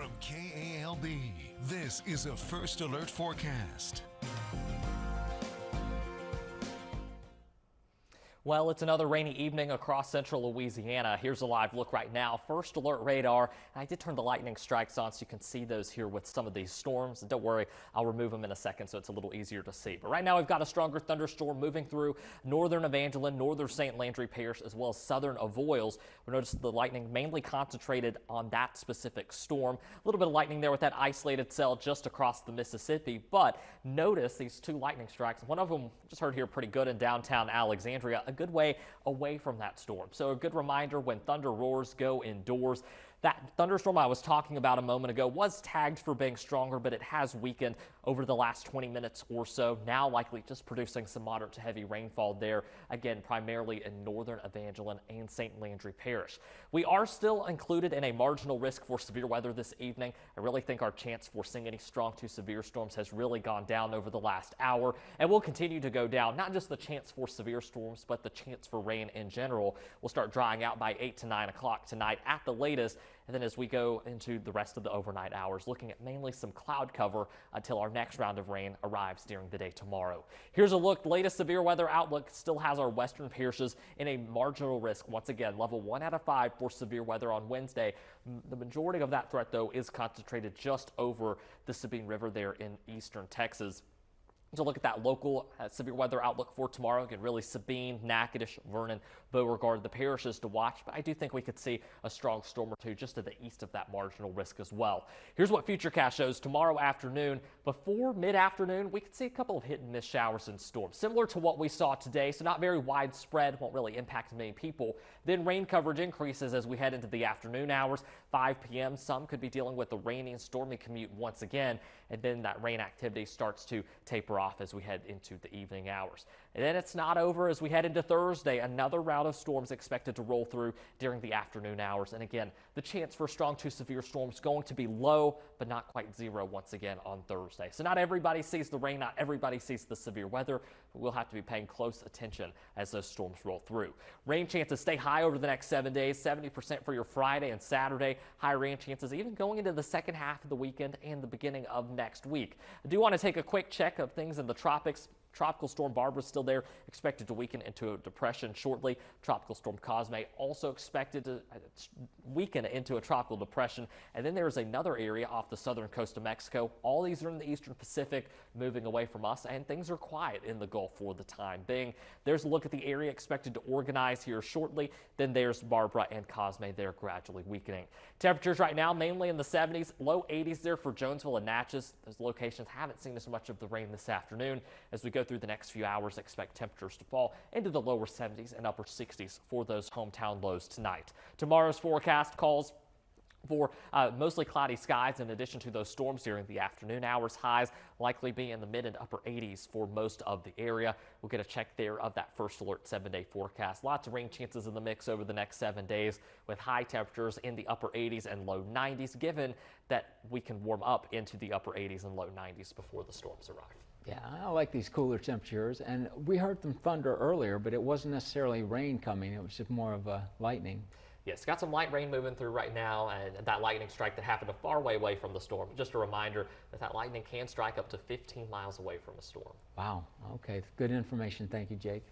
From KALB, this is a First Alert forecast. Well, it's another rainy evening across central Louisiana. Here's a live look right now. First alert radar. I did turn the lightning strikes on so you can see those here with some of these storms. And don't worry, I'll remove them in a second so it's a little easier to see. But right now we've got a stronger thunderstorm moving through northern Evangeline, northern St. Landry Parish, as well as southern Avoyelles. We notice the lightning mainly concentrated on that specific storm. A little bit of lightning there with that isolated cell just across the Mississippi. But notice these two lightning strikes. One of them just heard here pretty good in downtown Alexandria. A good way away from that storm. So a good reminder when thunder roars, go indoors. That thunderstorm I was talking about a moment ago was tagged for being stronger, but it has weakened over the last 20 minutes or so. Now likely just producing some moderate to heavy rainfall there, again, primarily in northern Evangeline and St. Landry Parish. We are still included in a marginal risk for severe weather this evening. I really think our chance for seeing any strong to severe storms has really gone down over the last hour and will continue to go down. Not just the chance for severe storms, but the chance for rain in general will start drying out by 8 to 9 o'clock tonight at the latest. And then as we go into the rest of the overnight hours, looking at mainly some cloud cover until our next round of rain arrives during the day tomorrow. Here's a look. The latest severe weather outlook still has our western parishes in a marginal risk. Once again, level 1 out of 5 for severe weather on Wednesday. The majority of that threat, though, is concentrated just over the Sabine River there in eastern Texas. To look at that local severe weather outlook for tomorrow, again, really Sabine, Natchitoches, Vernon, Beauregard, the parishes to watch. But I do think we could see a strong storm or two just to the east of that marginal risk as well. Here's what Futurecast shows tomorrow afternoon. Before mid-afternoon, we could see a couple of hit and miss showers and storms, similar to what we saw today. So not very widespread, won't really impact many people. Then rain coverage increases as we head into the afternoon hours. 5 p.m. Some could be dealing with the rainy and stormy commute once again. And then that rain activity starts to taper off as we head into the evening hours. And then it's not over as we head into Thursday. Another round of storms expected to roll through during the afternoon hours. And again, the chance for strong to severe storms going to be low, but not quite zero once again on Thursday. So not everybody sees the rain, not everybody sees the severe weather, but we'll have to be paying close attention as those storms roll through. Rain chances stay high over the next 7 days, 70% for your Friday and Saturday. High rain chances even going into the second half of the weekend and the beginning of next week. I do want to take a quick check of things in the tropics. Tropical storm Barbara still there, expected to weaken into a depression shortly. Tropical storm Cosme also expected to weaken into a tropical depression. And then there's another area off the southern coast of Mexico. All these are in the eastern Pacific, moving away from us, and things are quiet in the Gulf for the time being. There's a look at the area expected to organize here shortly. Then there's Barbara and Cosme there gradually weakening. Temperatures right now mainly in the 70s, low 80s there for Jonesville and Natchez. Those locations haven't seen as much of the rain this afternoon. As we go through the next few hours, expect temperatures to fall into the lower 70s and upper 60s for those hometown lows tonight. Tomorrow's forecast calls for mostly cloudy skies in addition to those storms during the afternoon hours. Highs likely be in the mid and upper 80s for most of the area. We'll get a check there of that first alert 7-day forecast. Lots of rain chances in the mix over the next 7 days with high temperatures in the upper 80s and low 90s, given that we can warm up into the upper 80s and low 90s before the storms arrive. Yeah, I like these cooler temperatures, and we heard some thunder earlier, but it wasn't necessarily rain coming. It was just more of lightning. Yes, got some light rain moving through right now, and that lightning strike that happened a far away from the storm. Just a reminder that lightning can strike up to 15 miles away from a storm. Wow. Okay, good information. Thank you, Jake.